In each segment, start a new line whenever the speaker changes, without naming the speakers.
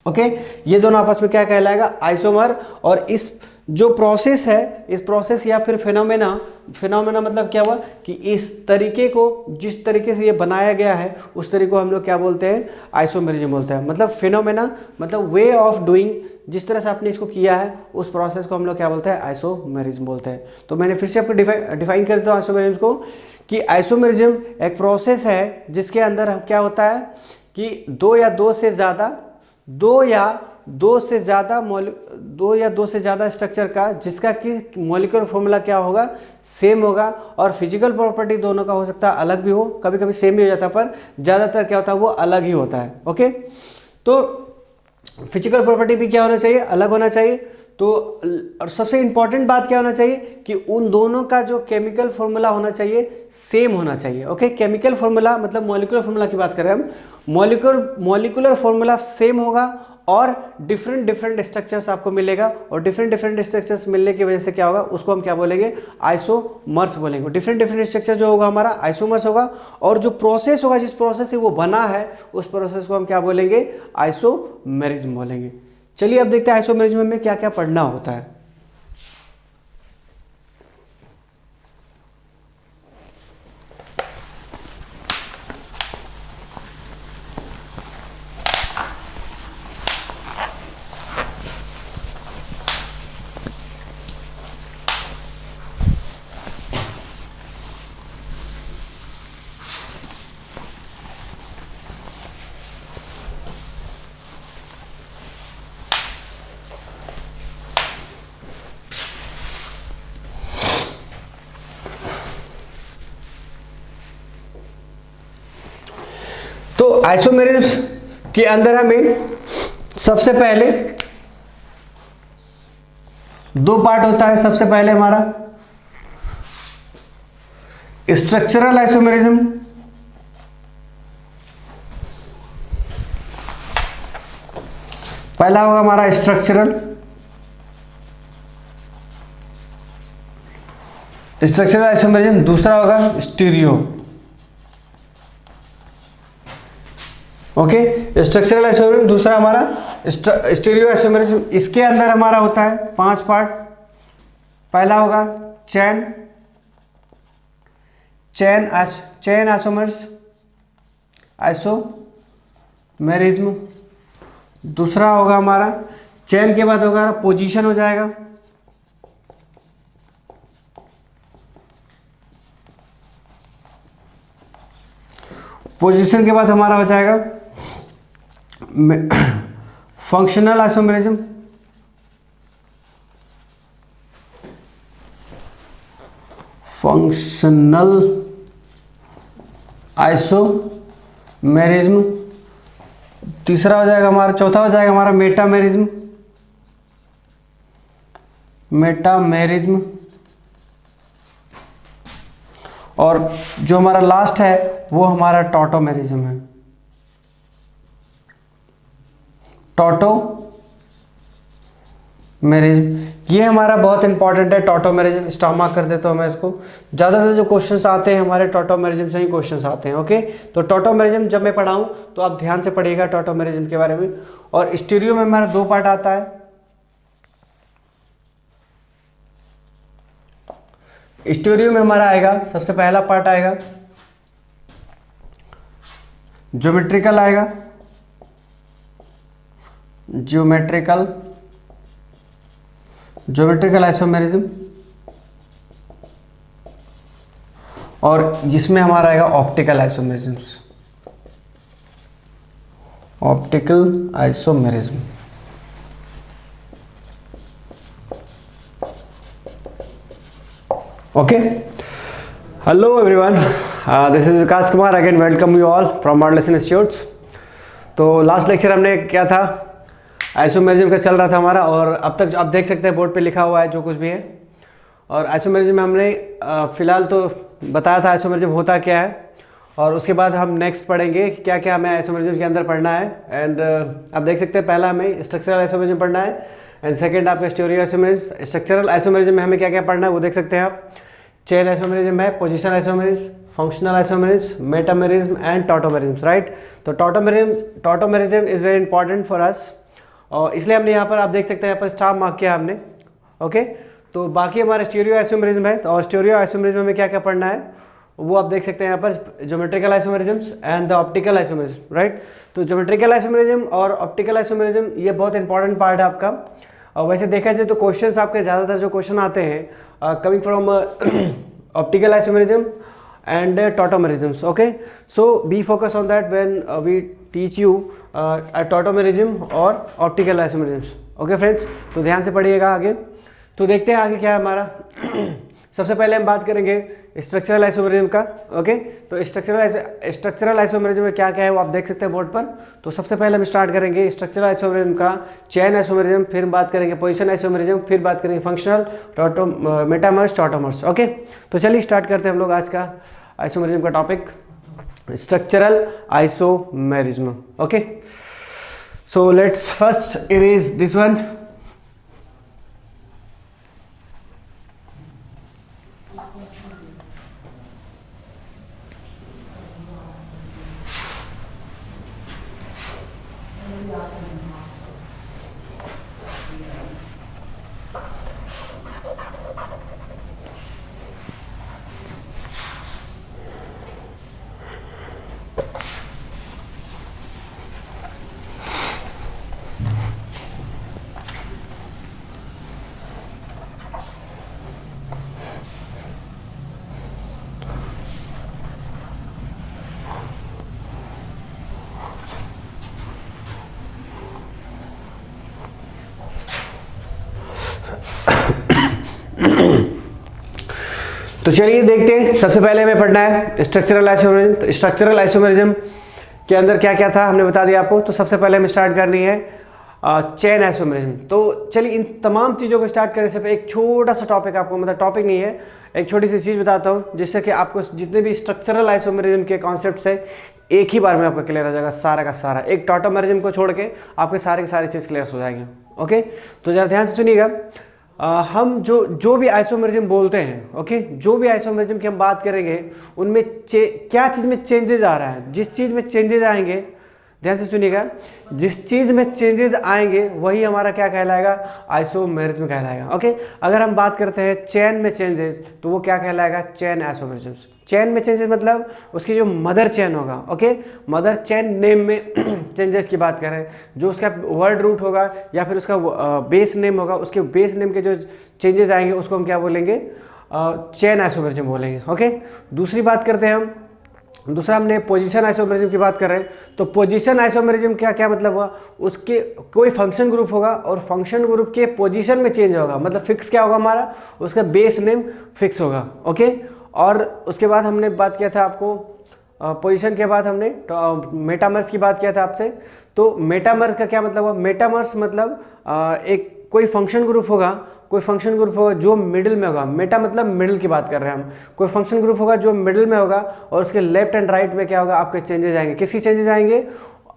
Okay, ये दोनों आपस में क्या कहलाएगा, आइसोमर। और इस जो प्रोसेस है, इस प्रोसेस या फिर फिनोमेना मतलब क्या हुआ कि इस तरीके को, जिस तरीके से ये बनाया गया है उस तरीके को हम लोग क्या बोलते हैं, आइसोमेरिज्म बोलते हैं। मतलब फिनोमेना मतलब वे ऑफ डूइंग, जिस तरह से आपने इसको किया है उस प्रोसेस को हम लोग क्या बोलते हैं, आइसोमेरिज्म बोलते हैं। तो मैंने फिर से आपको डिफाइन कर दिया आइसोमेरिज्म को कि आइसोमेरिज्म एक प्रोसेस है जिसके अंदर क्या होता है कि दो या दो से ज़्यादा स्ट्रक्चर का जिसका कि मॉलिक्यूलर फॉर्मूला क्या होगा, सेम होगा। और फिजिकल प्रॉपर्टी दोनों का हो सकता है अलग भी हो, कभी कभी सेम भी हो जाता है, पर ज़्यादातर क्या होता है वो अलग ही होता है। ओके, तो फिजिकल प्रॉपर्टी भी क्या होना चाहिए, अलग होना चाहिए। तो और सबसे इंपॉर्टेंट बात क्या होना चाहिए कि उन दोनों का जो केमिकल फॉर्मूला होना चाहिए सेम होना चाहिए। ओके, केमिकल फॉर्मूला मतलब मॉलिक्यूलर फॉर्मूला की बात करें हम, मॉलिक्यूलर फॉर्मूला सेम होगा और डिफरेंट स्ट्रक्चर्स आपको मिलेगा। और डिफरेंट स्ट्रक्चर्स मिलने की वजह से क्या होगा, उसको हम क्या बोलेंगे, आइसोमर्स बोलेंगे। डिफरेंट स्ट्रक्चर जो होगा हमारा आइसोमर्स होगा। और जो प्रोसेस होगा, जिस प्रोसेस से वो बना है, उस प्रोसेस को हम क्या बोलेंगे, आइसोमेरिज्म बोलेंगे। चलिए अब देखते हैं आइसोमेरिज्म में क्या क्या पढ़ना होता है। तो आइसोमेरिज्म के अंदर हमें सबसे पहले दो पार्ट होता है। सबसे पहले हमारा स्ट्रक्चरल आइसोमेरिज्म, पहला होगा हमारा स्ट्रक्चरल आइसोमेरिज्म, दूसरा होगा स्टीरियो। ओके, स्ट्रक्चरल आइसोमेरिज्म, दूसरा हमारा स्टीरियो आइसोमेरिज्म। इसके अंदर हमारा होता है 5 पार्ट। पहला होगा चेन आइसोमेरिज्म। दूसरा होगा हमारा, चेन के बाद होगा पोजीशन हो जाएगा। पोजीशन के बाद हमारा हो जाएगा फंक्शनल आइसोमेरिज्म। तीसरा हो जाएगा हमारा, चौथा हो जाएगा हमारा मेटामेरिज्म। और जो हमारा लास्ट है वो हमारा टॉटोमेरिज्म है। टॉटोमेरिज्म ये हमारा बहुत इंपॉर्टेंट है। टॉटोमेरिज्म स्टॉप मार्क कर देता हूँ मैं इसको। ज़्यादा से जो क्वेश्चंस आते हैं हमारे टॉटोमेरिज्म से ही क्वेश्चंस आते हैं। ओके, तो टॉटोमेरिज्म जब मैं पढ़ाऊँ तो आप ध्यान से पढ़िएगा टॉटोमेरिज्म के बारे में। और स्टीरियो में हमारा 2 पार्ट आता है। स्टीरियो में हमारा आएगा, सबसे पहला पार्ट आएगा ज्योमेट्रिकल आएगा, ज्योमेट्रिकल आइसोमेरिज्म। और इसमें हमारा आएगा optical isomerism. Okay, hello everyone, this is Vikas Kumar again, welcome you all from modulation institutes. तो लास्ट लेक्चर हमने क्या था, आइसोमेरिज्म का चल रहा था हमारा। और अब तक आप देख सकते हैं बोर्ड पे लिखा हुआ है जो कुछ भी है। और आइसोमेरिज्म में हमने फिलहाल तो बताया था आइसोमेरिज्म होता क्या है। और उसके बाद हम नेक्स्ट पढ़ेंगे क्या क्या हमें आइसोमेरिज्म के अंदर पढ़ना है। एंड आप देख सकते हैं पहला हमें स्ट्रक्चरल आइसोमेरिज्म पढ़ना है एंड सेकंड आपका स्टीरियो आइसोमेरिज्म। स्ट्रक्चरल आइसोमेरिज्म में हमें क्या क्या पढ़ना है वो देख सकते हैं आप। चेन आइसोमेरिज्म है, position isomerism, functional isomerism, metamerism and tautomerism, right. तो tautomerism is very important for us. और इसलिए हमने यहाँ पर आप देख सकते हैं यहाँ पर स्टार मार्क किया हमने। ओके, तो बाकी हमारा स्टीरियो आइसोमेरिज्म है, और स्टीरियो आइसोमेरिज्म में क्या क्या पढ़ना है वो आप देख सकते हैं यहाँ पर, geometrical isomerisms and the optical isomerism, right. तो ज्योमेट्रिकल आइसोमेरिज्म और ऑप्टिकल आइसोमेरिज्म ये बहुत इंपॉर्टेंट पार्ट है आपका। और वैसे देखा जाए तो क्वेश्चंस आपके ज़्यादातर जो क्वेश्चन आते हैं coming from optical isomerism and tautomerisms. Okay, so be focused on that when we teach you tautomerism और optical isomerisms. Okay friends, तो ध्यान से पढ़िएगा आगे। तो देखते हैं आगे क्या है हमारा। सबसे पहले हम बात करेंगे स्ट्रक्चरल आइसोमेरिज्म का। ओके, तो स्ट्रक्चरल आइसोमेरिज्म में क्या क्या है वो आप देख सकते हैं बोर्ड पर। तो सबसे पहले हम स्टार्ट करेंगे स्ट्रक्चरल आइसोमेरिज्म का चेन आइसोमेरिज्म, फिर बात करेंगे पोजीशन आइसोमेरिज्म, फिर बात करेंगे फंक्शनल, मेटामर्स, टॉटोमर्स। ओके, तो चलिए स्टार्ट करते हैं हम लोग आज का आइसोमेरिज्म का topic, structural isomerism. Okay, so let's first erase this one. तो चलिए देखते हैं, सबसे पहले हमें पढ़ना है स्ट्रक्चरल आइसोमेरिज्म। तो स्ट्रक्चरल आइसोमेरिज्म के अंदर क्या क्या था हमने बता दिया आपको। तो सबसे पहले हमें स्टार्ट करनी है चेन आइसोमेरिज्म। तो चलिए इन तमाम चीज़ों को स्टार्ट करने से पहले एक छोटा सा टॉपिक आपको, मतलब टॉपिक नहीं है, एक छोटी सी चीज़ बताता हूँ जिससे कि आपको जितने भी स्ट्रक्चरल आइसोमेरिज्म के कॉन्सेप्ट्स है एक ही बार में आपका क्लियर हो जाएगा, सारा का सारा। एक टॉटोमेरिज्म को छोड़ के आपके सारे की सारी चीज़ क्लियर हो जाएंगे। ओके, तो ज़रा ध्यान से सुनिएगा। हम जो भी आइसोमेरिज्म बोलते हैं, ओके, जो भी आइसोमेरिज्म की हम बात करेंगे उनमें क्या चीज़ में चेंजेस आ रहा है, जिस चीज़ में चेंजेस आएंगे, ध्यान से सुनिएगा, जिस चीज़ में चेंजेस आएंगे वही हमारा क्या कहलाएगा, आइसोमेरिज्म कहलाएगा। ओके, अगर हम बात करते हैं चेन में चेंजेस तो वो क्या कहलाएगा, चेन आइसोमेरिज्म। चेन में चेंजेस मतलब उसकी जो मदर चेन होगा, ओके, मदर चेन नेम में चेंजेस की बात करें, जो उसका वर्ड रूट होगा या फिर उसका बेस नेम होगा, उसके बेस नेम के जो चेंजेस आएंगे उसको हम क्या बोलेंगे, चेन आइसोमेरिज्म बोलेंगे। ओके, दूसरी बात करते हैं हम, दूसरा हमने पोजीशन आइसोमेरिज्म की बात कर रहे हैं। तो पोजीशन आइसोमेरिज्म क्या क्या मतलब हुआ, उसके कोई फंक्शन ग्रुप होगा और फंक्शन ग्रुप के पोजीशन में चेंज होगा, मतलब फिक्स क्या होगा हमारा, उसका बेस नेम फिक्स होगा। ओके, और उसके बाद हमने बात किया था आपको पोजीशन के बाद हमने मेटामर्स की बात किया था आपसे। तो मेटामर्स का क्या मतलब हुआ, मेटामर्स मतलब एक कोई फंक्शन ग्रुप होगा, कोई फंक्शन ग्रुप होगा जो मिडिल में होगा, मेटा मतलब मिडिल की बात कर रहे हैं हम, कोई फंक्शन ग्रुप होगा जो मिडिल में होगा और उसके लेफ्ट एंड राइट में क्या होगा, आपके चेंजेस आएंगे। किसकी चेंजेस आएंगे,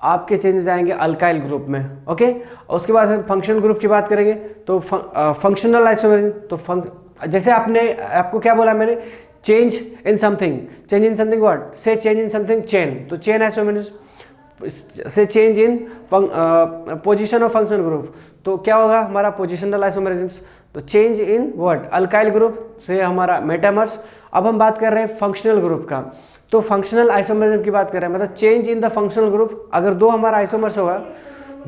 आपके चेंजेस आएंगे अल्काइल ग्रुप में। ओके, उसके बाद हम फंक्शन ग्रुप की बात करेंगे। तो फंक्शनल आइसोमेरिज्म, तो जैसे आपको क्या बोला मैंने, change in something, change in something what, से चेंज इन समथिंग चेन, तो चेन आइसोमेरिज्म से change in position of function group, तो क्या होगा हमारा पोजीशनल आइसोमेरिज्म्स। तो change in what, alkyl group से हमारा मेटामर्स। अब हम बात कर रहे हैं फंक्शनल ग्रुप का। तो फंक्शनल आइसोमेरिज्म की बात कर रहे हैं, मतलब change in the functional group. अगर दो हमारा आइसोमर्स होगा,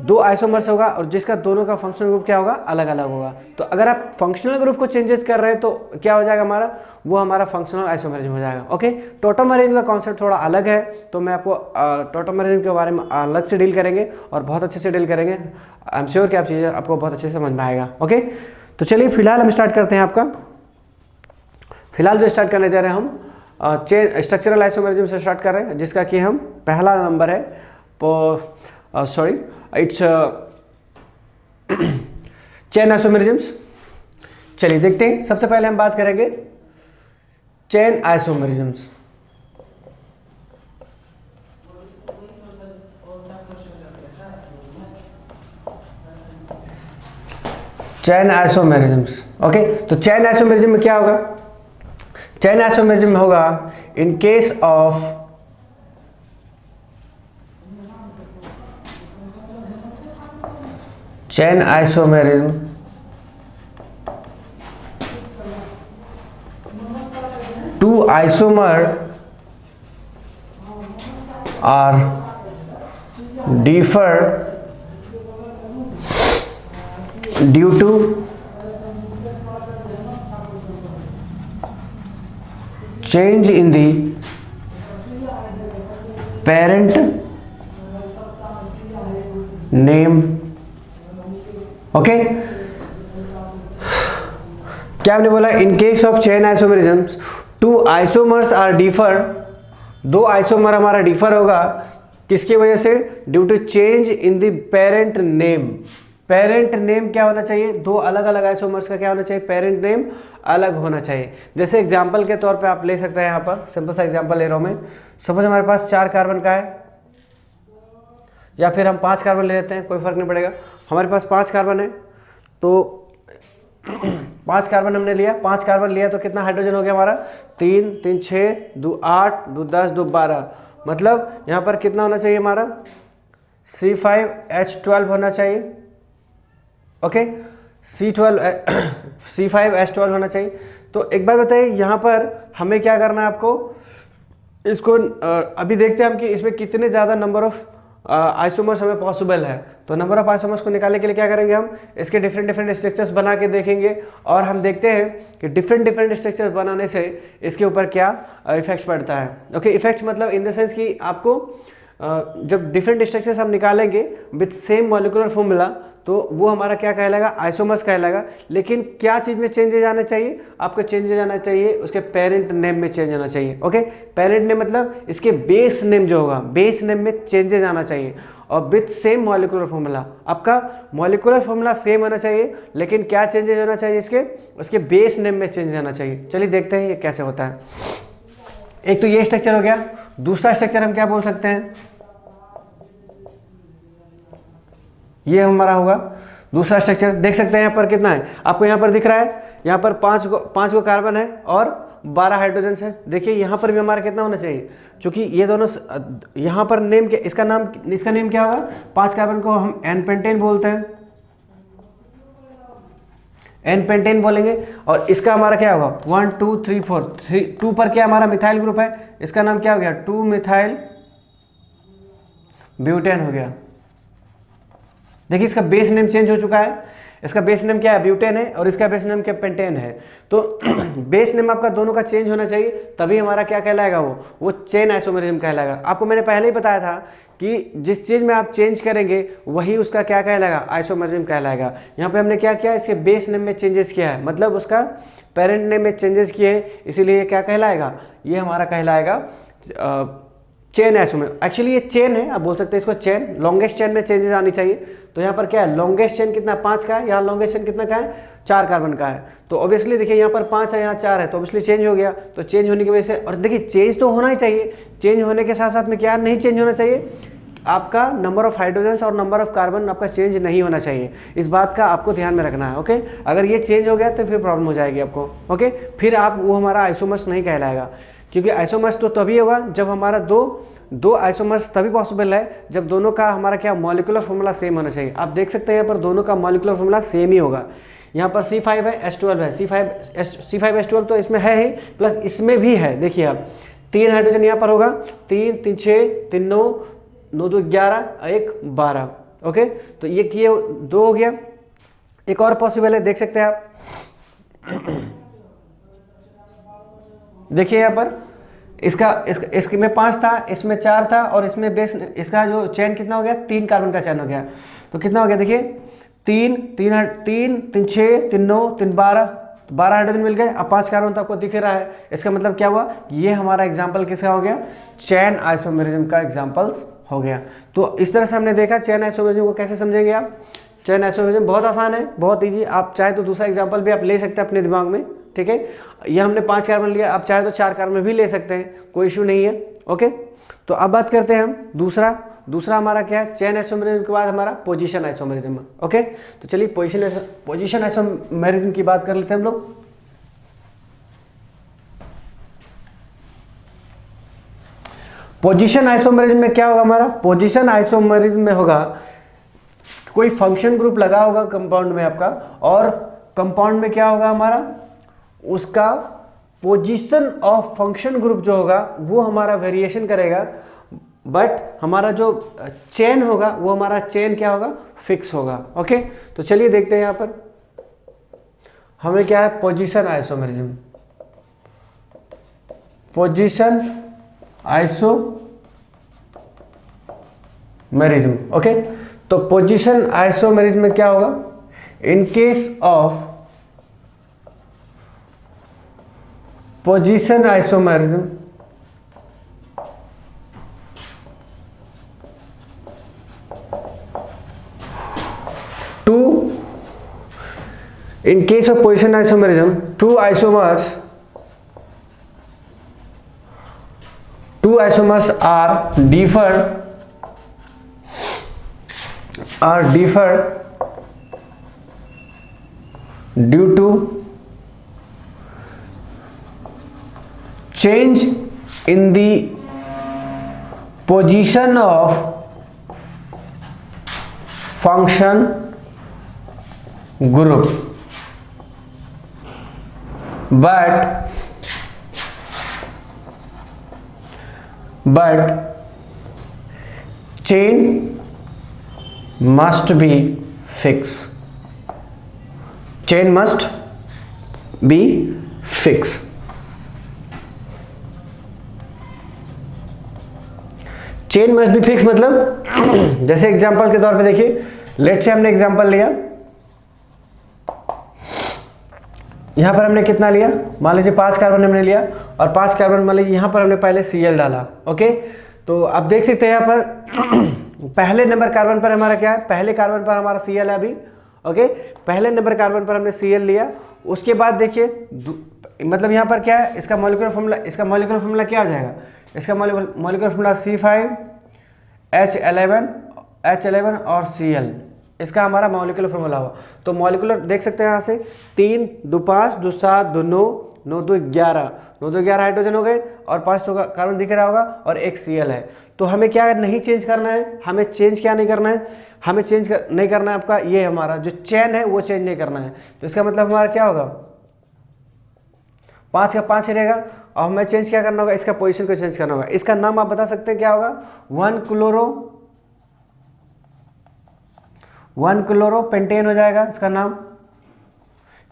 दो आइसोमर्स होगा और जिसका दोनों का फंक्शनल ग्रुप क्या होगा, अलग अलग होगा। तो अगर आप फंक्शनल ग्रुप को चेंजेस कर रहे हैं तो क्या हो जाएगा हमारा, वो हमारा फंक्शनल आइसोमेरिज्म हो जाएगा। ओके, टॉटोमेरिज्म का कॉन्सेप्ट थोड़ा अलग है, तो मैं आपको टॉटोमेरिज्म के बारे में अलग से डील करेंगे और बहुत अच्छे से डील करेंगे। आई एम श्योर कि आप चीज़ें आपको बहुत अच्छे से समझ में आएगा। ओके, तो चलिए फिलहाल हम स्टार्ट करते हैं आपका। फिलहाल जो स्टार्ट करने जा रहे हैं हम चेन स्ट्रक्चरल आइसोमेरिज्म से स्टार्ट कर रहे हैं, जिसका कि हम पहला नंबर है, सॉरी इट्स चेन आइसोमेरिज्म्स। चलिए देखते हैं, सबसे पहले हम बात करेंगे chain isomerisms. Chain isomerisms. Okay, तो चेन आइसोमेरिज्म में क्या होगा, चेन आइसोमेरिज्म में होगा in case of chain isomerism two isomer are differ due to change in the parent name. Okay, क्या हमने बोला? In case of chain isomerism two isomers are differ, दो आइसोमर हमारा डिफर होगा किसकी वजह से? Due to change in the parent name. Parent name क्या होना चाहिए? दो अलग अलग आइसोमर्स का क्या होना चाहिए? पेरेंट नेम अलग होना चाहिए। जैसे एग्जांपल के तौर पे आप ले सकते हैं, यहाँ पर सिंपल सा एग्जांपल ले रहा हूँ मैं। सपोज हमारे पास 4 कार्बन का है, या फिर हम 5 कार्बन ले लेते हैं, कोई फर्क नहीं पड़ेगा। हमारे पास 5 कार्बन है, तो 5 कार्बन हमने लिया, 5 कार्बन लिया तो कितना हाइड्रोजन हो गया हमारा? 3 3 6 2 8 2 10 2 12, मतलब यहाँ पर कितना होना चाहिए हमारा? C5H12 होना चाहिए। ओके, C5H12 होना चाहिए। तो एक बात बताइए, यहाँ पर हमें क्या करना है आपको? इसको अभी देखते हैं हम कि इसमें कितने ज़्यादा नंबर ऑफ आइसोमर्स हमें पॉसिबल है। तो नंबर ऑफ आइसोमर्स को निकालने के लिए क्या करेंगे? हम इसके डिफरेंट स्ट्रक्चर्स बना के देखेंगे, और हम देखते हैं कि डिफरेंट स्ट्रक्चर्स बनाने से इसके ऊपर क्या इफेक्ट्स पड़ता है। ओके, इफेक्ट्स मतलब इन द सेंस कि आपको जब डिफरेंट स्ट्रक्चर्स हम निकालेंगे विथ सेम मॉलिक्यूलर फॉर्मूला, तो वो हमारा क्या कहलाएगा? आइसोमर्स कहलाएगा। लेकिन क्या चीज़ में चेंजेज आना चाहिए? आपको चेंजेज आना चाहिए उसके पेरेंट नेम में चेंज आना चाहिए। ओके, पेरेंट नेम मतलब इसके बेस नेम जो होगा, बेस नेम में चेंजेज आना चाहिए, और विथ सेम मॉलिक्यूलर फॉर्मूला। आपका मॉलिक्यूलर फॉर्मूला सेम होना चाहिए, लेकिन क्या चेंजेज होना चाहिए? उसके बेस नेम में चेंज आना चाहिए। चलिए देखते हैं ये कैसे होता है। एक तो ये स्ट्रक्चर हो गया। दूसरा स्ट्रक्चर हम क्या बोल सकते हैं? ये हमारा होगा दूसरा स्ट्रक्चर। देख सकते हैं यहाँ पर कितना है, आपको यहाँ पर दिख रहा है? यहाँ पर 5 गो कार्बन है और 12 हाइड्रोजन है। देखिए यहाँ पर भी हमारा कितना होना चाहिए? क्योंकि ये दोनों यहाँ पर नेम क्या, इसका नेम क्या होगा? 5 कार्बन को हम एन पेंटेन बोलते हैं, एन पेंटेन बोलेंगे। और इसका हमारा क्या होगा? 1 2 3 4, 2 पर क्या हमारा मिथाइल ग्रुप है, इसका नाम क्या हो गया? 2 मिथाइल ब्यूटेन हो गया। देखिए इसका बेस नेम चेंज हो चुका है। इसका बेस नेम क्या है? ब्यूटेन है, और इसका बेस नेम क्या? पेंटेन है। तो बेस नेम आपका दोनों का चेंज होना चाहिए, तभी हमारा क्या कहलाएगा? वो चेन आइसोमेरिज्म कहलाएगा। आपको मैंने पहले ही बताया था कि जिस चीज़ में आप चेंज करेंगे वही उसका क्या कहलाएगा? आइसोमेरिज्म कहलाएगा। यहाँ पे हमने क्या किया? इसके बेस नेम में चेंजेस किया है, मतलब उसका पेरेंट नेम में चेंजेस किए, इसीलिए ये क्या कहलाएगा? ये हमारा कहलाएगा चेन आइसोमेरिज्म। एक्चुअली ये चेन है, आप बोल सकते हैं इसको चेन। लॉन्गेस्ट चेन में चेंजेस आनी चाहिए। तो यहाँ पर क्या है? लॉन्गेस्ट चेन कितना? 5 का है। यहाँ लॉन्गेस्ट चेन कितना का है? 4 कार्बन का है। तो ऑब्वियसली देखिए यहाँ पर 5 है, यहाँ 4 है, तो ऑब्वियसली चेंज हो गया। तो चेंज होने की वजह से, और देखिए चेंज तो होना ही चाहिए, चेंज होने के साथ साथ में क्या नहीं चेंज होना चाहिए? आपका नंबर ऑफ हाइड्रोजन और नंबर ऑफ कार्बन आपका चेंज नहीं होना चाहिए। इस बात का आपको ध्यान में रखना है। ओके, अगर ये चेंज हो गया तो फिर प्रॉब्लम हो जाएगी आपको। ओके, फिर आप वो हमारा आइसोमर्स नहीं कहलाएगा, क्योंकि आइसोमर्स तो तभी होगा जब हमारा दो आइसोमर्स तभी पॉसिबल है जब दोनों का हमारा क्या? मॉलिक्यूलर फॉर्मूला सेम होना चाहिए। आप देख सकते हैं यहाँ पर दोनों का मॉलिक्यूलर फॉर्मूला सेम ही होगा। यहाँ पर C5 है, H12 है। C5H12 तो इसमें है ही, प्लस इसमें भी है। देखिए आप 3 हाइड्रोजन यहाँ पर होगा, 3 3 6 3 9 9 2 11 1 12। ओके, तो ये किए 2 हो गया। एक और पॉसिबल है, देख सकते हैं आप। देखिए यहाँ पर इसमें 5 था, इसमें 4 था, और इसमें बेस इसका जो चेन कितना हो गया? 3 कार्बन का चेन हो गया। तो कितना हो गया? देखिए 3 3 3 3 6 3 9 3 12 हाइड्रोजन मिल गए। अब 5 कार्बन तो आपको दिख रहा है। इसका मतलब क्या हुआ? ये हमारा एग्जाम्पल किसका हो गया? चेन आइसोमेरिज्म का एग्जाम्पल्स हो गया। तो इस तरह से हमने देखा चेन आइसोमेरिज्म को कैसे समझेंगे आप। चेन आइसोमेरिज्म बहुत आसान है, बहुत ईजी। आप चाहे तो दूसरा एग्जाम्पल भी आप ले सकते हैं अपने दिमाग में। ठीक है, ये हमने 5 कार्बन लिया, आप चाहे तो 4 कार्बन भी ले सकते हैं, कोई इशू नहीं है। ओके, तो अब बात करते हैं हम दूसरा हमारा क्या है? चेन आइसोमेरिज्म के बाद हमारा पोजीशन आइसोमेरिज्म। ओके, तो चलिए पोजीशन आइसोमेरिज्म की बात कर लेते हैं हम लोग। पोजीशन आइसोमेरिज्म में क्या होगा हमारा? पोजीशन आइसोमेरिज्म में होगा कोई फंक्शन ग्रुप लगा होगा कंपाउंड में आपका, और कंपाउंड में क्या होगा हमारा, उसका पोजीशन ऑफ फंक्शन ग्रुप जो होगा वो हमारा वेरिएशन करेगा, बट हमारा जो चेन होगा वो हमारा चेन क्या होगा, फिक्स होगा। ओके, तो चलिए देखते हैं यहाँ पर हमें क्या है, position isomerism, position isomerism. Okay, तो पोजीशन आइसोमेरिज्म में क्या होगा, in case of position isomerism, in case of position isomerism, two isomers are differed due to change in the position of function group, but chain must be fixed. Chain must be fixed. Chain must be fix मतलब जैसे example के तौर पे देखिए, late से हमने example लिया, यहाँ पर हमने कितना लिया, मान लीजिए 5 कार्बन हमने लिया, और 5 कार्बन मान लीजिए यहाँ पर हमने पहले Cl डाला। ओके, तो आप देख सकते हैं यहाँ पर पहले नंबर कार्बन पर हमारा क्या है, पहले कार्बन पर हमारा Cl है अभी। ओके, पहले नंबर कार्बन पर हमने Cl लिया, उसके बाद देखिए मतलब यहाँ पर क्या है, इसका मॉलिक्यूलर फॉर्मूला क्या आ जाएगा, इसका मॉलिक्यूलर फॉर्मूला C5H11 और Cl, इसका हमारा मॉलिक्यूलर फॉर्मूला हुआ। तो मॉलिक्यूलर देख सकते हैं यहाँ से 3 2 5 2 7 2 9 9 2 11 9 2 11 हाइड्रोजन हो गए, और 5 तो कार्बन दिख रहा होगा, और एक Cl है। तो हमें क्या नहीं चेंज करना है, हमें चेंज क्या नहीं करना है, हमें चेंज नहीं करना है आपका ये हमारा जो चेन है वो चेंज नहीं करना है। तो इसका मतलब हमारा क्या होगा, 5 का 5 ही रहेगा, और हमें चेंज क्या करना होगा, इसका पोजीशन को चेंज करना होगा। इसका नाम आप बता सकते हैं क्या होगा, 1 क्लोरोपेंटेन हो जाएगा इसका नाम।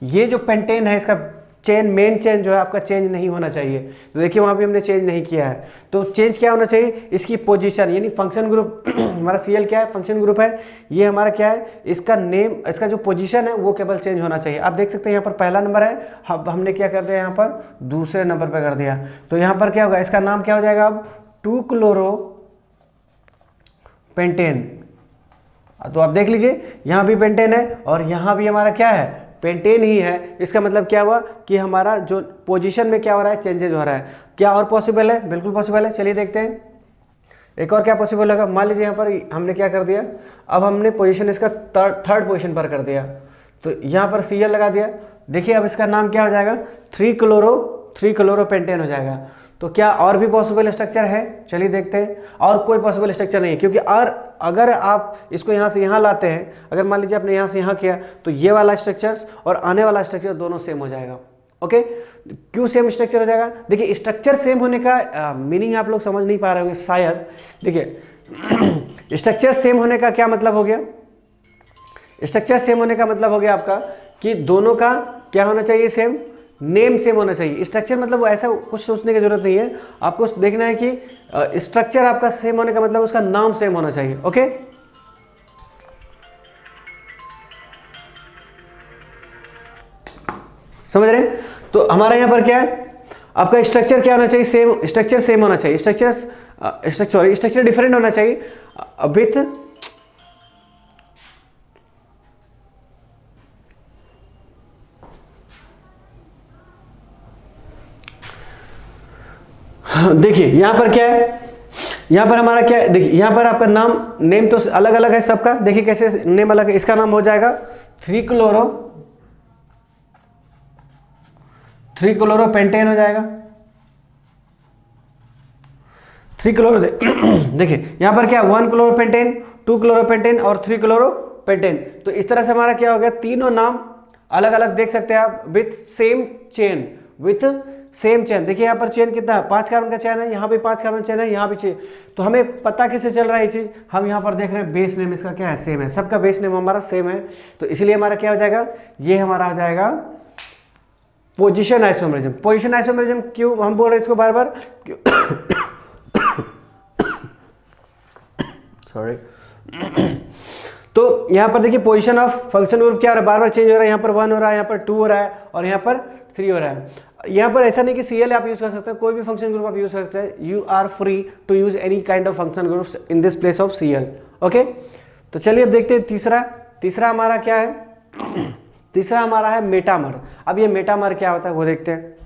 ये जो पेंटेन है इसका चेन, मेन चेन जो है आपका चेंज नहीं होना चाहिए। तो देखिए वहाँ भी हमने चेंज नहीं किया है, तो चेंज क्या होना चाहिए, इसकी पोजीशन, यानी फंक्शन ग्रुप हमारा Cl क्या है, फंक्शन ग्रुप है, ये हमारा क्या है, इसका नेम, इसका जो पोजीशन है वो केवल चेंज होना चाहिए। आप देख सकते हैं यहाँ पर पहला नंबर है, अब हमने क्या कर दिया, यहाँ पर दूसरे नंबर पर कर दिया। तो यहाँ पर क्या होगा, इसका नाम क्या हो जाएगा अब, 2 क्लोरोपेंटेन। तो आप देख लीजिए यहाँ भी पेंटेन है, और यहाँ भी हमारा क्या है, पेंटेन ही है। इसका मतलब क्या हुआ कि हमारा जो पोजीशन में क्या हो रहा है, चेंजेज हो रहा है। क्या और पॉसिबल है, बिल्कुल पॉसिबल है। चलिए देखते हैं एक और क्या पॉसिबल होगा। मान लीजिए यहाँ पर हमने क्या कर दिया, अब हमने पोजीशन इसका थर्ड पोजीशन पर कर दिया, तो यहाँ पर Cl लगा दिया। देखिए अब इसका नाम क्या हो जाएगा, 3 क्लोरोपेंटेन हो जाएगा। तो क्या और भी पॉसिबल स्ट्रक्चर है, चलिए देखते हैं। और कोई पॉसिबल स्ट्रक्चर नहीं है, क्योंकि और अगर आप इसको यहाँ से यहाँ लाते हैं, अगर मान लीजिए आपने यहाँ से यहाँ किया, तो ये वाला स्ट्रक्चर और आने वाला स्ट्रक्चर दोनों सेम हो जाएगा। ओके, क्यों सेम स्ट्रक्चर हो जाएगा, देखिए स्ट्रक्चर सेम होने का मीनिंग आप लोग समझ नहीं पा रहे होंगे शायद। देखिए स्ट्रक्चर सेम होने का क्या मतलब हो गया, स्ट्रक्चर सेम होने का मतलब हो गया आपका कि दोनों का क्या होना चाहिए, सेम, नेम सेम होना चाहिए। स्ट्रक्चर मतलब ऐसा कुछ सोचने की जरूरत नहीं है, आपको देखना है कि स्ट्रक्चर आपका सेम होने का मतलब उसका नाम सेम होना चाहिए। ओके, समझ रहे हैं। तो हमारा यहाँ पर क्या है, आपका स्ट्रक्चर क्या होना चाहिए, सेम, स्ट्रक्चर सेम होना चाहिए, स्ट्रक्चर डिफरेंट होना चाहिए विथ देखिए यहाँ पर क्या है, यहाँ पर हमारा क्या है, देखिए यहाँ पर आपका नाम, नेम तो अलग अलग है सबका, देखिए कैसे नेम अलग है। इसका नाम हो जाएगा 3 क्लोरोपेंटेन हो जाएगा, 3 क्लोरो देखिए यहाँ पर क्या, 1 क्लोरोपेंटेन, 2 क्लोरोपेंटेन और 3 क्लोरोपेंटेन पेंटेन। तो इस तरह से हमारा क्या हो गया, तीनों नाम अलग अलग देख सकते हैं आप, with same chain, with same chain. देखिए यहाँ पर चेन कितना है, 5 कार्बन का चेन है, यहाँ भी 5 कार्बन चेन है, यहाँ भी चेन। तो हमें पता किससे चल रहा है ये चीज, हम यहाँ पर देख रहे हैं बेस नेम इसका क्या है, सेम है, सबका बेस नेम हमारा सेम है। तो इसलिए हमारा क्या हो जाएगा, ये हमारा हो जाएगा पोजीशन आइसोमरिज्म। पोजीशन आइसोमरिज्म क्यों हम बोल रहे हैं इसको बार बार, सॉरी। तो यहाँ पर देखिए पोजीशन ऑफ फंक्शन ग्रुप क्या हो रहा है, बार बार चेंज हो रहा है, यहाँ पर 1 हो रहा है, यहाँ पर 2 हो रहा है, और यहाँ पर 3 हो रहा है। यहाँ पर ऐसा नहीं कि Cl आप यूज कर सकते हैं, कोई भी फंक्शन ग्रुप आप यूज कर सकते हैं। You are free to use any kind of function groups in this place of Cl। Okay, तो चलिए अब देखते हैं तीसरा हमारा क्या है। तीसरा हमारा है मेटामर। अब ये मेटामर क्या होता है वो देखते हैं।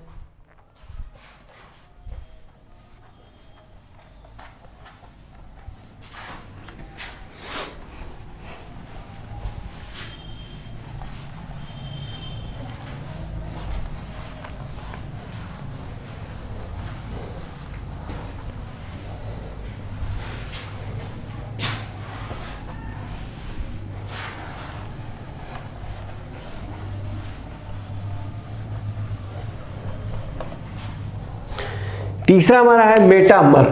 तीसरा हमारा है मेटामर।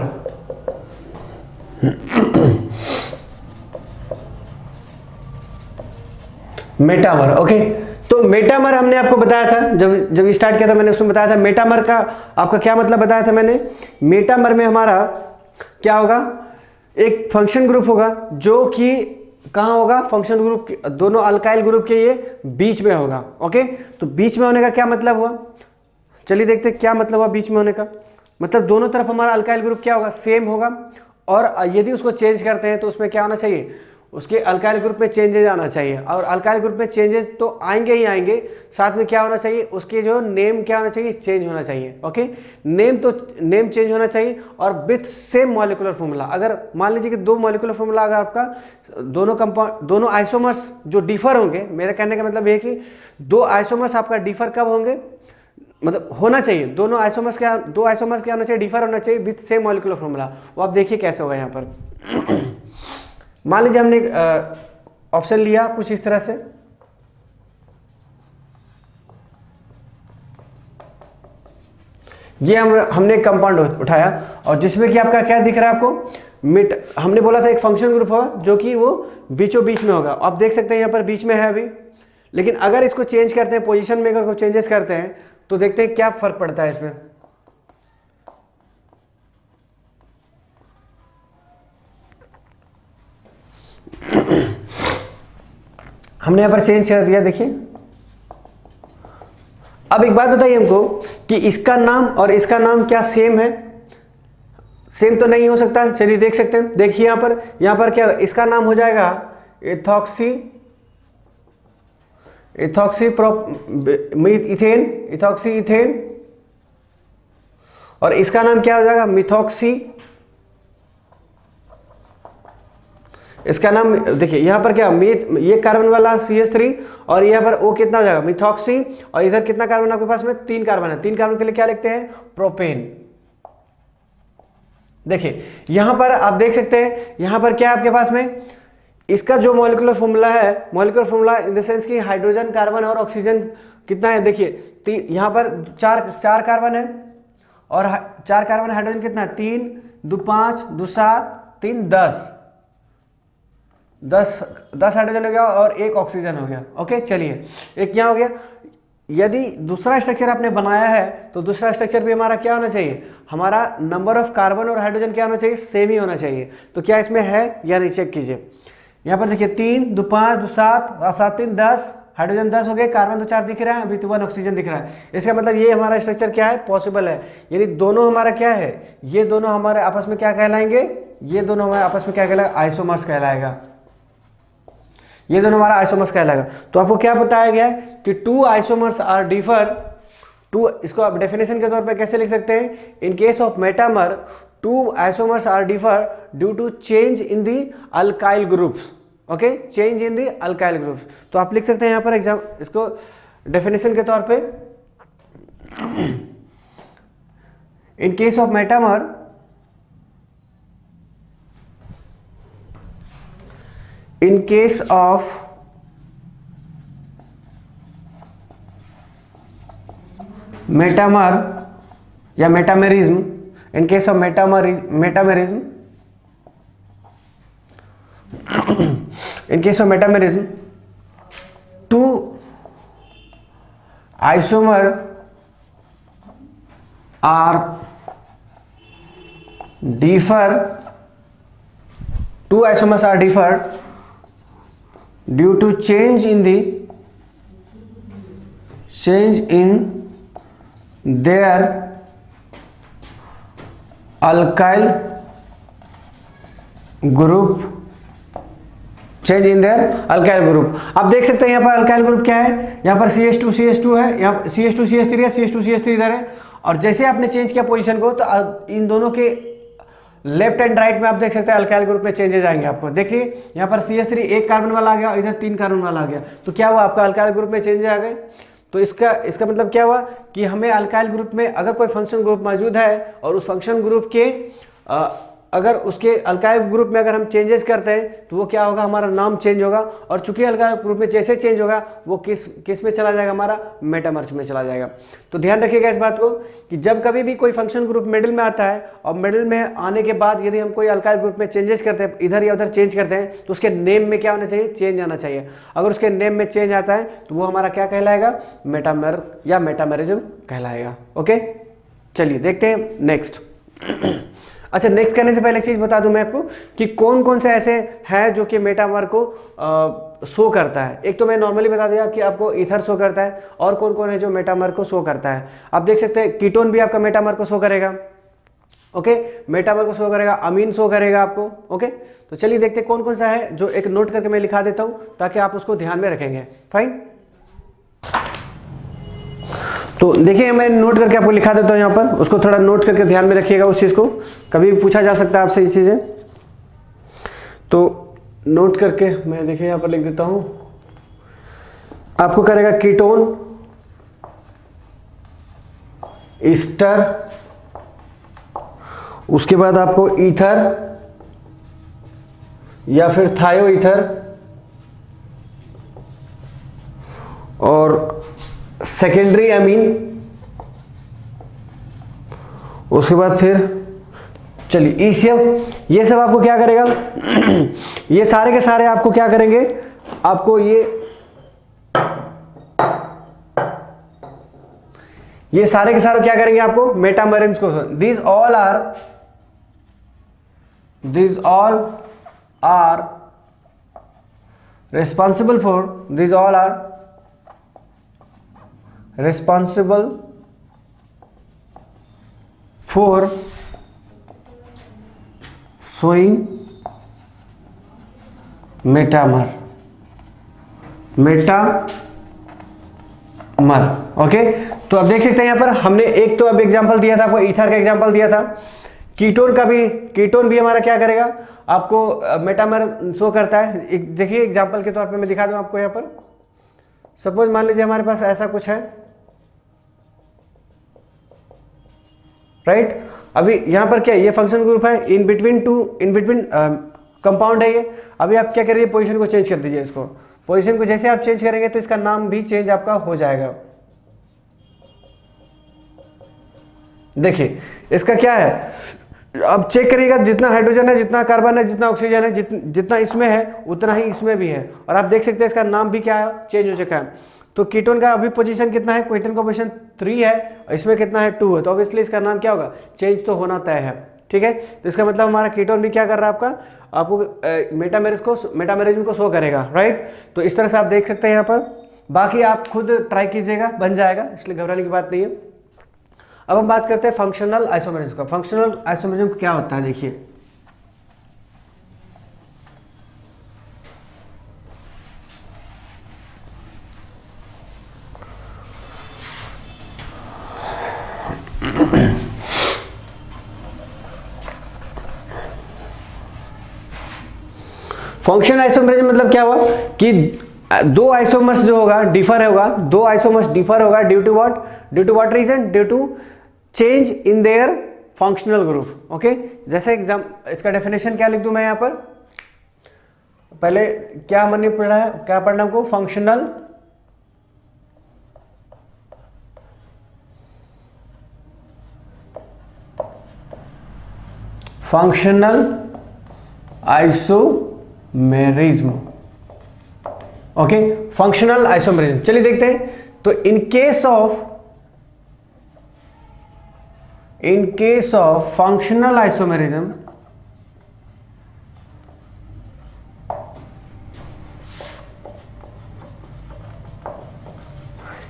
Metamer, okay. तो मेटामर हमने आपको बताया था, जब स्टार्ट किया था मैंने उसमें बताया था मेटामर का आपका क्या मतलब बताया था मैंने। मेटामर में हमारा क्या होगा, एक फंक्शन ग्रुप होगा जो कि कहाँ होगा, फंक्शन ग्रुप दोनों अल्काइल ग्रुप के ये बीच में होगा। ओके, तो बीच में होने का क्या मतलब हुआ, चलिए देखते हैं क्या मतलब हुआ बीच में होने का। मतलब दोनों तरफ हमारा अल्काइल ग्रुप क्या होगा, सेम होगा, और यदि उसको चेंज करते हैं तो उसमें क्या होना चाहिए, उसके अल्काइल ग्रुप में चेंजेस आना चाहिए। और अल्काइल ग्रुप में चेंजेस तो आएंगे ही आएंगे, साथ में क्या होना चाहिए, उसके जो नेम क्या होना चाहिए, चेंज होना चाहिए। ओके, नेम चेंज होना चाहिए, और विथ सेम मॉलिक्यूलर फॉर्मूला। अगर मान लीजिए कि 2 मॉलिक्यूलर फॉर्मूला अगर आपका दोनों आइसोमर्स जो डिफर होंगे, मेरा कहने का मतलब ये कि 2 आइसोमर्स आपका डिफर कब होंगे, मतलब होना चाहिए, दो आइसोमर्स क्या होना चाहिए, डिफर होना चाहिए विथ सेम मॉलिक्यूलर फॉर्मूला। वो आप देखिए कैसे होगा यहाँ पर। मान लीजिए हमने ऑप्शन लिया कुछ इस तरह से, ये हमने कंपाउंड उठाया, और जिसमें कि आपका क्या दिख रहा है आपको, हमने बोला था एक फंक्शन ग्रुप होगा जो कि वो बीचों बीच में होगा। आप देख सकते हैं यहाँ पर बीच में है अभी, लेकिन अगर इसको चेंज करते हैं, पोजीशन में अगर कोई चेंजेस करते हैं तो देखते हैं क्या फर्क पड़ता है इसमें। हमने यहां पर चेंज कर दिया, देखिए। अब एक बात बताइए हमको कि इसका नाम और इसका नाम क्या सेम है, सेम तो नहीं हो सकता। चलिए देख सकते हैं, देखिए यहां पर क्या, इसका नाम हो जाएगा इथॉक्सी इथेन, और इसका नाम क्या हो जाएगा, मिथॉक्सी। इसका नाम देखिए यहाँ पर क्या, ये कार्बन वाला CH3, और यहाँ पर O कितना हो जाएगा, मिथॉक्सी, और इधर कितना कार्बन आपके पास में, 3 कार्बन है। 3 कार्बन के लिए क्या लिखते हैं, प्रोपेन। देखिए यहाँ पर आप देख सकते हैं, यहाँ पर क्या है आपके पास में, इसका जो मॉलिक्यूलर फॉर्मूला है, molecular formula in the sense कि हाइड्रोजन, कार्बन और ऑक्सीजन कितना है, देखिए यहाँ पर 4 कार्बन है, और 4 कार्बन, हाइड्रोजन कितना है, 3 2 5 2 7 3 10 हाइड्रोजन हो गया, और 1 ऑक्सीजन हो गया। ओके, चलिए एक क्या हो गया। यदि दूसरा स्ट्रक्चर आपने बनाया है तो दूसरा स्ट्रक्चर भी हमारा क्या होना चाहिए, हमारा नंबर ऑफ कार्बन और हाइड्रोजन क्या होना चाहिए, सेम ही होना चाहिए। तो क्या इसमें है या नहीं, चेक कीजिए। यहाँ पर देखिए 3 2 5 2 7 7 3 10, हाइड्रोजन 10 हो गए, कार्बन तो 4 दिख रहा है, अभी तो 1 ऑक्सीजन दिख रहा है। इसका मतलब ये हमारा स्ट्रक्चर क्या है, पॉसिबल है। यानी दोनों हमारा क्या है, ये दोनों हमारे आपस में क्या कहलाएंगे, ये दोनों हमारे आपस में क्या कहलाएगा, आइसोमर्स कहलाएगा। ये दोनों हमारा आइसोमर्स कहलाएगा। तो आपको क्या बताया गया है कि 2 आइसोमर्स आर डिफर, इसको आप डेफिनेशन के तौर पे कैसे लिख सकते हैं, in case of metamer 2 isomers are differ due to change in the alkyl groups. Okay, change in the alkyl groups. तो आप लिख सकते हैं यहाँ पर इसको डेफिनेशन के तौर पे, in case of metamer in case of metamer या metamerism, in case of metamerism, in case of metamerism, two isomer are differ, two isomers are differed due to change in their alkyl group, change in there alkyl group. आप देख सकते हैं यहाँ पर alkyl group क्या है, यहाँ पर CH2CH2 है, यहाँ CH2CH3 है, CH2CH3 इधर है, और जैसे आपने चेंज किया पोजीशन को तो इन दोनों के लेफ्ट एंड राइट में आप देख सकते हैं अल्काइल ग्रुप में चेंजेस आएंगे आपको। देखिए यहाँ पर CH3 एक कार्बन वाला आ गया, इधर 3 कार्बन वाला आ गया, तो क्या हुआ आपका अल्काइल ग्रुप में चेंजेस आ गए। तो इसका मतलब क्या हुआ कि हमें अल्काइल ग्रुप में अगर कोई फंक्शन ग्रुप मौजूद है और उस फंक्शन ग्रुप के अगर उसके अल्काइल ग्रुप में अगर हम चेंजेस करते हैं तो वो क्या होगा, हमारा नाम चेंज होगा, और चूंकि अल्काइल ग्रुप में जैसे चेंज होगा वो किस में चला जाएगा, हमारा मेटामर्स में चला जाएगा। तो ध्यान रखिएगा इस बात को कि जब कभी भी कोई फंक्शन ग्रुप मिडिल में आता है और मिडिल में आने के बाद यदि हम कोई अल्काइल ग्रुप में चेंजेस करते हैं, इधर या उधर चेंज करते हैं, तो उसके नेम में क्या होना चाहिए, चेंज आना चाहिए। अगर उसके नेम में चेंज आता है तो वो हमारा क्या कहलाएगा, मेटामर या मेटामेरिज्म कहलाएगा। ओके, चलिए देखते हैं नेक्स्ट। अच्छा, नेक्स्ट करने से पहले एक चीज बता दूं मैं आपको कि कौन कौन से ऐसे हैं जो कि मेटामर को शो करता है। एक तो मैं नॉर्मली बता दिया कि आपको ईथर शो करता है, और कौन कौन है जो मेटामर को शो करता है। आप देख सकते हैं कीटोन भी आपका मेटामर को शो करेगा। ओके, मेटामर को शो करेगा, अमीन शो करेगा आपको। ओके, तो चलिए देखते हैं कौन कौन सा है, जो एक नोट करके मैं लिखा देता हूं ताकि आप उसको ध्यान में रखेंगे। फाइन, तो देखिए मैं नोट करके आपको लिखा देता हूं यहाँ पर, उसको थोड़ा नोट करके ध्यान में रखिएगा उस चीज़ को, कभी भी पूछा जा सकता है आपसे ये चीज़ें, तो नोट करके मैं देखिए यहाँ पर लिख देता हूं। आपको करेगा कीटोन, ईस्टर, उसके बाद आपको ईथर या फिर थायो ईथर, और सेकेंडरी अमीन, उसके बाद फिर चलिए ईसीएम। ये सब आपको क्या करेगा ये सारे के सारे आपको क्या करेंगे, आपको ये सारे के सारे क्या करेंगे, आपको मेटामेरिज्म को, this all are responsible for showing metamer. Okay, तो अब देख सकते हैं यहाँ पर हमने एक तो अब एग्जांपल दिया था आपको, ईथर का एग्जांपल दिया था। कीटोन भी हमारा क्या करेगा, आपको मेटामर शो करता है। देखिए एग्जांपल के तौर पे मैं दिखा दूं आपको यहाँ पर। सपोज मान लीजिए हमारे पास ऐसा कुछ है, राइट। अभी यहाँ पर क्या है, ये फंक्शन ग्रुप है, इन बिटवीन कंपाउंड है ये। अभी आप क्या करिए, पोजीशन को चेंज कर दीजिए। इसको पोजीशन को जैसे आप चेंज करेंगे तो इसका नाम भी चेंज आपका हो जाएगा। देखिए इसका क्या है, अब चेक करिएगा, जितना हाइड्रोजन है, जितना कार्बन है, जितना ऑक्सीजन है, जितना इसमें है उतना ही इसमें भी है। और आप देख सकते हैं इसका नाम भी क्या है, चेंज हो चुका है। तो कीटोन का अभी पोजीशन कितना है, कीटोन का पोजीशन 3 है, इसमें कितना है 2 है, तो ऑब्वियसली इसका नाम क्या होगा, चेंज तो होना तय है। ठीक है, तो इसका मतलब हमारा कीटोन भी क्या कर रहा है, आपको मेटामेरिज्म को शो करेगा, राइट। तो इस तरह से आप देख सकते हैं यहाँ पर। बाकी आप खुद ट्राई कीजिएगा, बन जाएगा, इसलिए घबराने की बात नहीं है। अब हम बात करते हैं फंक्शनल आइसोमेरिज्म का। फंक्शनल आइसोमेरिज्म क्या होता है, देखिए फंक्शनल आइसोमेरिज्म मतलब क्या हुआ कि दो आइसोमर्स जो होगा डिफर होगा, दो आइसोमर्स डिफर होगा due to what reason, due to change in their functional group. Okay, जैसे एग्जाम, इसका डेफिनेशन क्या लिख दूं मैं यहाँ पर, पहले क्या हमने पढ़ा है, क्या पढ़ना हमको, functional functional isomerism. Okay, functional isomerism. चलिए देखते हैं। तो इन case of functional isomerism,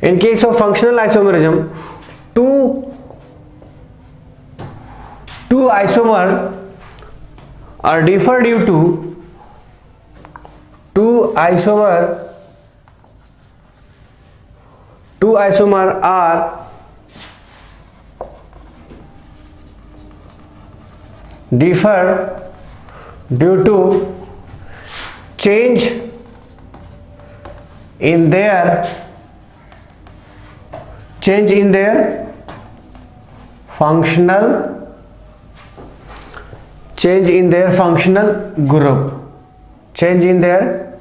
in case of functional isomerism, two isomer are differ due to two isomer are differ due to change in their functional group, change in their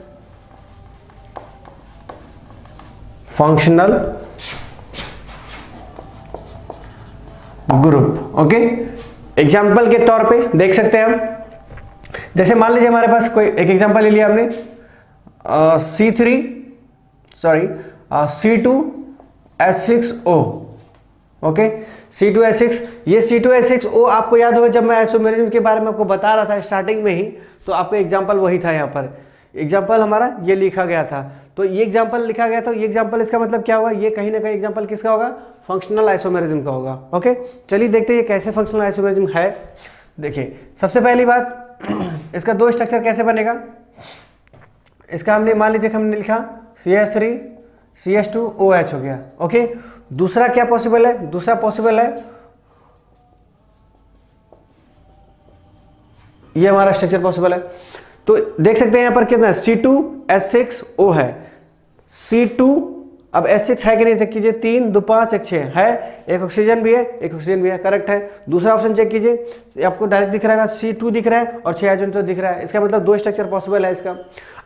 functional group. Okay, example के तौर पे देख सकते हैं हम। जैसे मान लीजिए हमारे पास कोई एक एग्जाम्पल ले लिया हमने, C2H6O। ओके, C2H6, ये C2H6O आपको याद होगा जब मैं आइसोमेरिज्म के बारे में आपको बता रहा था स्टार्टिंग में ही, तो आपको एग्जाम्पल वही था। यहाँ पर एग्जाम्पल हमारा ये लिखा गया था, तो ये एग्जाम्पल लिखा गया था। ये एग्जाम्पल इसका मतलब क्या होगा, ये कहीं ना कहीं एग्जाम्पल किसका होगा, फंक्शनल आइसोमेरिज्म का होगा। ओके, चलिए देखते हैं ये कैसे फंक्शनल आइसोमेरिज्म है। देखिए, सबसे पहली बात, इसका दो स्ट्रक्चर कैसे बनेगा। इसका हमने मान लीजिए हमने लिखा CH3 CH2OH हो गया। ओके, दूसरा क्या पॉसिबल है, दूसरा पॉसिबल है ये हमारा स्ट्रक्चर पॉसिबल है। तो देख सकते हैं यहां पर कितना C2H6O है। C2, अब H6 है कि नहीं चेक कीजिए, 3 2 5 1 6 है, एक ऑक्सीजन भी है, एक ऑक्सीजन भी है, करेक्ट है। दूसरा ऑप्शन चेक कीजिए, आपको डायरेक्ट दिख रहा है C2 दिख रहा है और 6 हाइड्रोजन तो दिख रहा है। इसका मतलब दो स्ट्रक्चर पॉसिबल है इसका।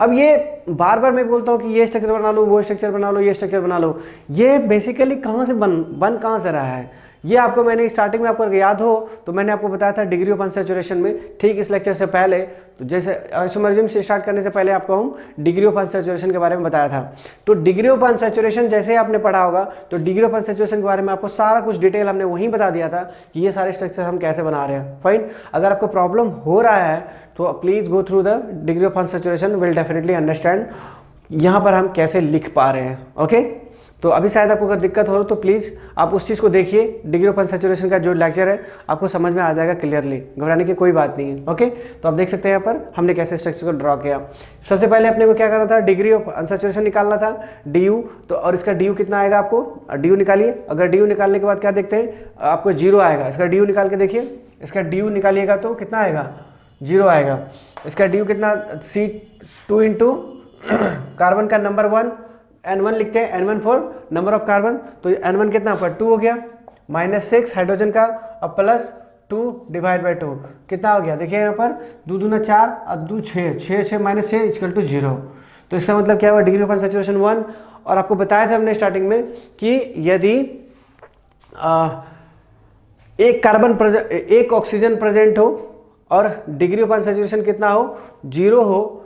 अब ये बार बार मैं बोलता हूँ कि ये स्ट्रक्चर बना लो, वो स्ट्रक्चर बना लो, ये स्ट्रक्चर बना लो, ये बेसिकली कहाँ से बन कहाँ से रहा है। ये आपको मैंने स्टार्टिंग में आपको याद हो तो मैंने आपको बताया था डिग्री ऑफ अनसैचुरेशन में, ठीक इस लेक्चर से पहले। तो जैसे आइसोमेरिज्म से स्टार्ट करने से पहले आपको हम डिग्री ऑफ अनसैचुरेशन के बारे में बताया था। तो डिग्री ऑफ अनसैचुरेशन जैसे ही आपने पढ़ा होगा तो डिग्री ऑफ अनसैचुरेशन के बारे में आपको सारा कुछ डिटेल हमने वहीं बता दिया था कि ये सारे स्ट्रक्चर हम कैसे बना रहे हैं। फाइन, अगर आपको प्रॉब्लम हो रहा है तो please go through the degree of unsaturation, will definitely understand यहाँ पर हम कैसे लिख पा रहे हैं। ओके, तो अभी शायद आपको अगर दिक्कत हो तो प्लीज़ आप उस चीज़ को देखिए। डिग्री ऑफ अनसैचुरेशन का जो लेक्चर है आपको समझ में आ जाएगा क्लियरली, घबराने की कोई बात नहीं है। ओके, तो आप देख सकते हैं यहाँ पर हमने कैसे स्ट्रक्चर को ड्रॉ किया। सबसे पहले अपने को क्या करना था, डिग्री ऑफ अनसैचुरेशन निकालना था, DU। तो और इसका DU कितना आएगा, आपको DU निकालिए। अगर DU निकालने के बाद क्या देखते हैं, आपको 0 आएगा। इसका DU निकाल के देखिए, इसका DU निकालिएगा तो कितना आएगा, 0 आएगा। इसका DU कितना, C2 इंटू कार्बन का नंबर 1 N1 लिखते हैं, N1 for number of carbon, तो N1 कितना पर 2 हो गया, -6 हाइड्रोजन का और +2 डिवाइड बाई 2 कितना हो गया। देखिए यहाँ पर 2 दूना 4 और 2 6 6 6 -6 इक्वल टू 0। तो इसका मतलब क्या हुआ, डिग्री ऑफ अनसैचुरेशन 1। और आपको बताया था हमने स्टार्टिंग में कि यदि एक ऑक्सीजन प्रेजेंट हो और डिग्री ऑफ अनसैचुरेशन कितना हो, 0 हो,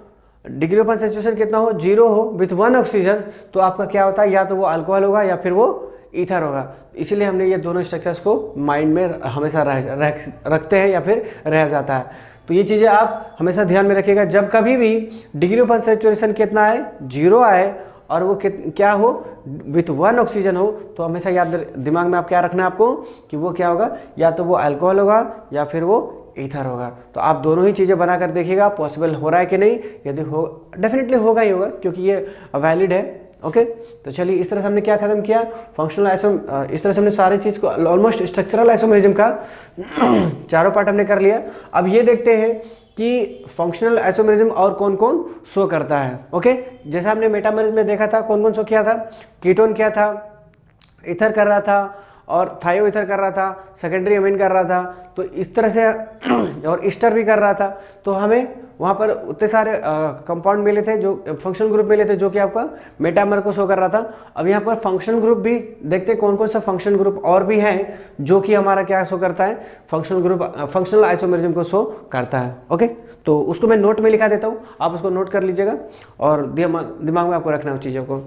डिग्री ऑफ अनसैचुरेशन कितना हो, 0 हो विथ 1 ऑक्सीजन, तो आपका क्या होता है, या तो वो अल्कोहल होगा या फिर वो ईथर होगा। इसीलिए हमने ये दोनों स्ट्रक्चर्स को माइंड में हमेशा रखते हैं या फिर रह जाता है। तो ये चीज़ें आप हमेशा ध्यान में रखिएगा, जब कभी भी डिग्री ऑफ अनसैचुरेशन कितना आए, 0 आए और वो क्या हो, विथ 1 ऑक्सीजन हो, तो हमेशा याद दिमाग में आप क्या रखना है आपको कि वो क्या होगा, या तो वो अल्कोहल होगा या फिर वो ईथर होगा। तो आप दोनों ही चीज़ें बना कर देखिएगा पॉसिबल हो रहा है कि नहीं। यदि हो, डेफिनेटली होगा ही होगा क्योंकि ये वैलिड है। ओके, तो चलिए इस तरह से हमने क्या खत्म किया, फंक्शनल इस तरह से हमने सारी चीज़ को ऑलमोस्ट स्ट्रक्चरल आइसोमेरिज्म का चारों पार्ट हमने कर लिया। अब ये देखते हैं कि फंक्शनल आइसोमेरिज्म और कौन कौन शो करता है। ओके, जैसे हमने मेटामेरिज्म में देखा था कौन कौन शो किया था, कीटोन किया था, ईथर कर रहा था, और थायो ईथर कर रहा था, सेकेंडरी अमीन कर रहा था, तो इस तरह से और ईस्टर भी कर रहा था। तो हमें वहाँ पर उतने सारे कंपाउंड मिले थे, जो फंक्शनल ग्रुप मिले थे, जो कि आपका मेटामर को शो कर रहा था। अब यहाँ पर फंक्शनल ग्रुप भी देखते हैं कौन कौन सा फंक्शनल ग्रुप और भी हैं जो कि हमारा क्या शो करता है, फंक्शनल ग्रुप फंक्शनल आइसोमेरिज्म को शो करता है। ओके, तो उसको मैं नोट में लिखा देता हूँ, आप उसको नोट कर लीजिएगा और दिमाग में आपको रखना है उन चीज़ों को।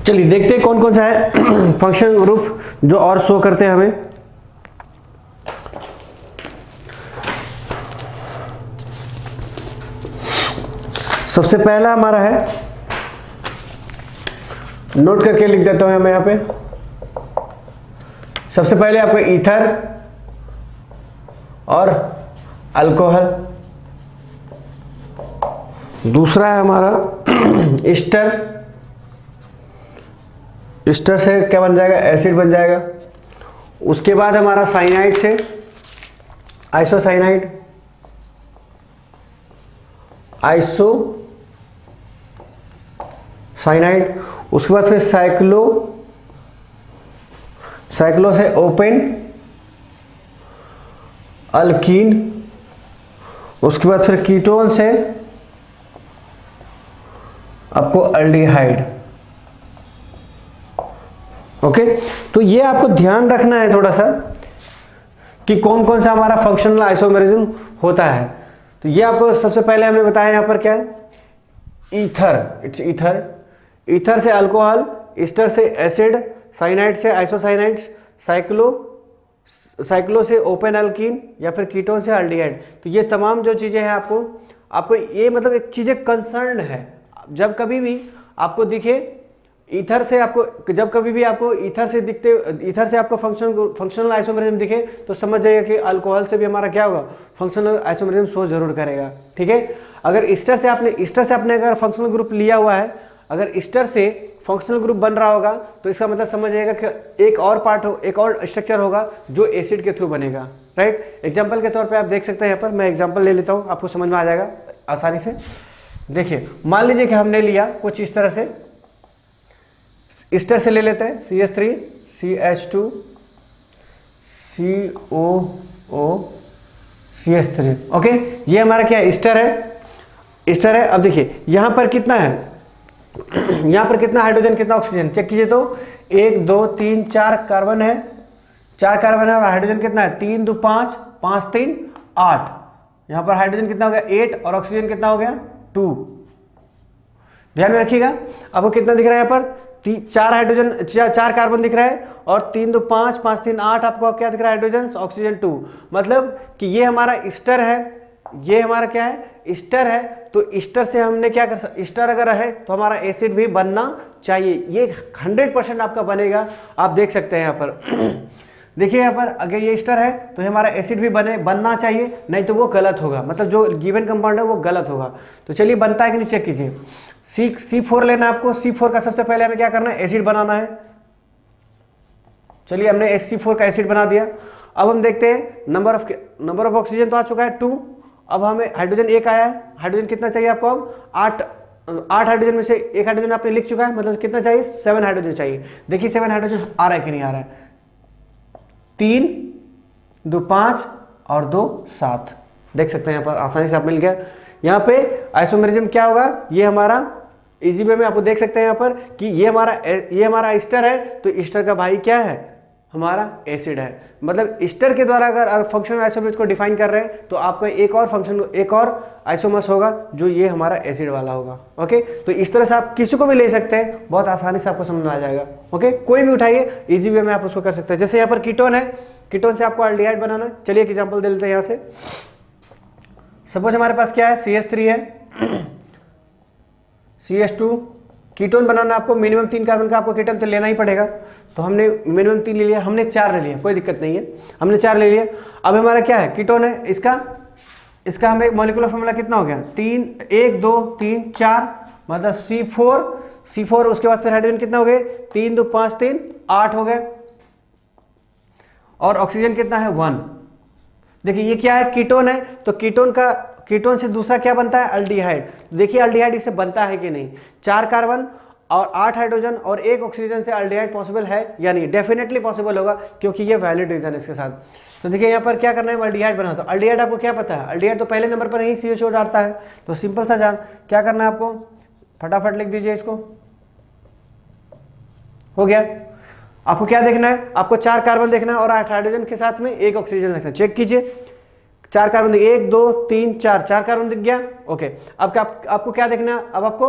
चलिए देखते हैं कौन कौन सा है फंक्शनल ग्रुप जो और शो करते हैं हमें। सबसे पहला हमारा है, नोट करके लिख देता हूं मैं यहां पे। सबसे पहले आपको ईथर और अल्कोहल। दूसरा है हमारा ईस्टर। ईस्टर से क्या बन जाएगा, एसिड बन जाएगा। उसके बाद हमारा साइनाइड से आइसोसाइनाइड, आइसोसाइनाइड। उसके बाद फिर साइक्लो से ओपेन अल्कीन। उसके बाद फिर कीटोन से आपको अल्डिहाइड। ओके, तो ये आपको ध्यान रखना है थोड़ा सा कि कौन कौन सा हमारा फंक्शनल आइसोमेरिज्म होता है। तो ये आपको सबसे पहले हमने बताया यहाँ पर क्या है, ईथर, इट्स ईथर। ईथर से अल्कोहल, ईस्टर से एसिड, साइनाइड से आइसोसाइनाइड्स, साइक्लो से ओपेन अल्कीन या फिर कीटोन से अल्डिहाइड। तो ये तमाम जो चीज़ें हैं आपको ये मतलब एक चीज़ें कंसर्न है। जब कभी भी आपको दिखे ईथर से, आपको जब कभी भी आपको ईथर से आपको फंक्शनल आइसोमेरिज्म दिखे तो समझ जाइए कि अल्कोहल से भी हमारा क्या होगा, फंक्शनल आइसोमेरिज्म शो जरूर करेगा। ठीक है, अगर ईस्टर से आपने अगर फंक्शनल ग्रुप लिया हुआ है, अगर ईस्टर से फंक्शनल ग्रुप बन रहा होगा तो इसका मतलब समझ जाइएगा कि एक और स्ट्रक्चर होगा जो एसिड के थ्रू बनेगा। राइट, एग्जाम्पल के तौर पर आप देख सकते हैं। यहाँ पर मैं एग्जाम्पल ले लेता हूँ, आपको समझ में आ जाएगा आसानी से। देखिए, मान लीजिए कि हमने लिया कुछ इस तरह से, ईस्टर से ले लेते हैं CH3 CH2 COO CH3। Okay, ये हमारा क्या है, ईस्टर है। अब देखिए यहाँ पर कितना है, यहाँ पर कितना हाइड्रोजन, कितना ऑक्सीजन, चेक कीजिए तो 1 2 3 4 कार्बन है, 4 कार्बन है और हाइड्रोजन कितना है, 3 2 5 5 3 8। यहाँ पर हाइड्रोजन कितना हो गया 8 और ऑक्सीजन कितना हो गया 2। ध्यान में रखिएगा, आपको कितना दिख रहा है यहाँ पर, 4 कार्बन दिख रहा है और 3 2 5 5 3 8 आपको क्या दिख रहा है, हाइड्रोजन, ऑक्सीजन 2। मतलब कि ये हमारा ईस्टर है, ये हमारा क्या है, ईस्टर है। तो ईस्टर से हमने क्या कर सकते, ईस्टर अगर है तो हमारा एसिड भी बनना चाहिए। ये 100% आपका बनेगा, आप देख सकते हैं यहाँ पर। देखिए यहाँ पर अगर ये ईस्टर है तो हमारा एसिड भी बनना चाहिए, नहीं तो वो गलत होगा, मतलब जो गिवन कंपाउंड है वो गलत होगा। तो चलिए बनता है कि नहीं चेक कीजिए। C4 लेना है आपको। C4 का सबसे पहले हमें क्या करना है, एसिड बनाना है। चलिए हमने SC4 का एसिड बना दिया। अब हम देखते हैं नंबर ऑफ ऑक्सीजन तो आ चुका है 2। अब हमें हाइड्रोजन 1 आया है, हाइड्रोजन कितना चाहिए आपको, अब 8 हाइड्रोजन में से 1 हाइड्रोजन आपने लिख चुका है, मतलब कितना चाहिए, 7 हाइड्रोजन चाहिए। देखिए 7 हाइड्रोजन आ रहा है कि नहीं आ रहा है, 3 2 5 और 2 7, देख सकते हैं यहाँ पर आसानी से आप मिल गया। यहाँ पे आइसोमेरिज्म क्या होगा, ये हमारा इजी वे में आपको देख सकते हैं यहाँ पर कि ये हमारा ईस्टर है, तो ईस्टर का भाई क्या है, हमारा एसिड है। मतलब ईस्टर के द्वारा अगर फंक्शनल आइसोमर्स को डिफाइन कर रहे हैं तो आपका एक और आइसोमर्स होगा जो ये हमारा एसिड वाला होगा। ओके, तो इस तरह से आप किसी को भी ले सकते हैं, बहुत आसानी से आपको समझ में आ जाएगा। ओके, कोई भी उठाइए, इजी वे में आप उसको कर सकते हैं। जैसे यहाँ पर कीटोन है, कीटोन से आपको एल्डिहाइड बनाना है। चलिए एक एग्जाम्पल दे लेते हैं यहाँ से। सपोज हमारे पास क्या है, CH3 है, CH2। कीटोन बनाना आपको मिनिमम 3 कार्बन का आपको कीटोन तो लेना ही पड़ेगा, तो हमने मिनिमम 3 ले लिया, हमने 4 ले लिया, कोई दिक्कत नहीं है, हमने 4 ले लिया। अब हमारा क्या है, कीटोन है, इसका हमें मॉलिक्यूलर फॉर्मूला कितना हो गया, 1 2 3 4, मतलब C4, उसके बाद फिर हाइड्रोजन कितना हो गए, 3 2 5 3 8 हो गए, और ऑक्सीजन कितना है, 1। देखिए ये क्या है, कीटोन है, तो कीटोन से दूसरा क्या बनता है, अल्डिहाइड। देखिए अल्डिहाइड इससे बनता है कि नहीं, 4 कार्बन और 8 हाइड्रोजन और 1 ऑक्सीजन से अल्डिहाइड पॉसिबल है या नहीं, डेफिनेटली पॉसिबल होगा, क्योंकि ये वैलिड रीजन है इसके साथ। तो देखिए यहाँ पर क्या करना है, अल्डिहाइड बना, तो अल्डिहाइड आपको क्या पता है, अल्डिहाइड तो पहले नंबर पर ही CHO डालता है, तो सिंपल सा क्या करना है आपको, फटाफट लिख दीजिए इसको, हो गया। आपको क्या देखना है, आपको 4 कार्बन देखना है और 8 हाइड्रोजन के साथ में 1 ऑक्सीजन देखना है। चेक कीजिए, 4 कार्बन, 1 2 3 4 कार्बन दिख गया। ओके, अब आपको क्या देखना है, अब आपको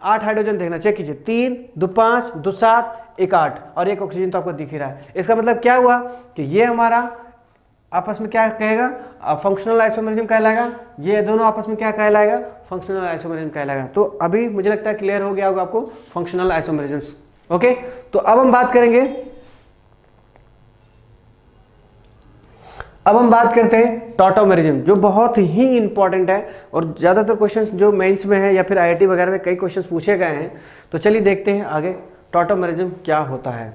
8 हाइड्रोजन देखना, चेक कीजिए, 3 2 5 2 7 1 8 और 1 ऑक्सीजन तो आपको दिख ही रहा है। इसका मतलब क्या हुआ कि ये हमारा आपस में क्या कहेगा, फंक्शनल आइसोमेरिज्म कहलाएगा, ये दोनों आपस में क्या कहलाएगा, फंक्शनल आइसोमेरिज्म कहलाएगा। तो अभी मुझे लगता है क्लियर हो गया होगा आपको फंक्शनल आइसोमेरिज्म्स। ओके, तो अब हम बात करेंगे, अब हम बात करते हैं टॉटोमेरिज्म, जो बहुत ही इंपॉर्टेंट है और ज़्यादातर क्वेश्चंस जो मेंस में है या फिर IIT वगैरह में कई क्वेश्चंस पूछे गए हैं। तो चलिए देखते हैं आगे टॉटोमेरिज्म क्या होता है।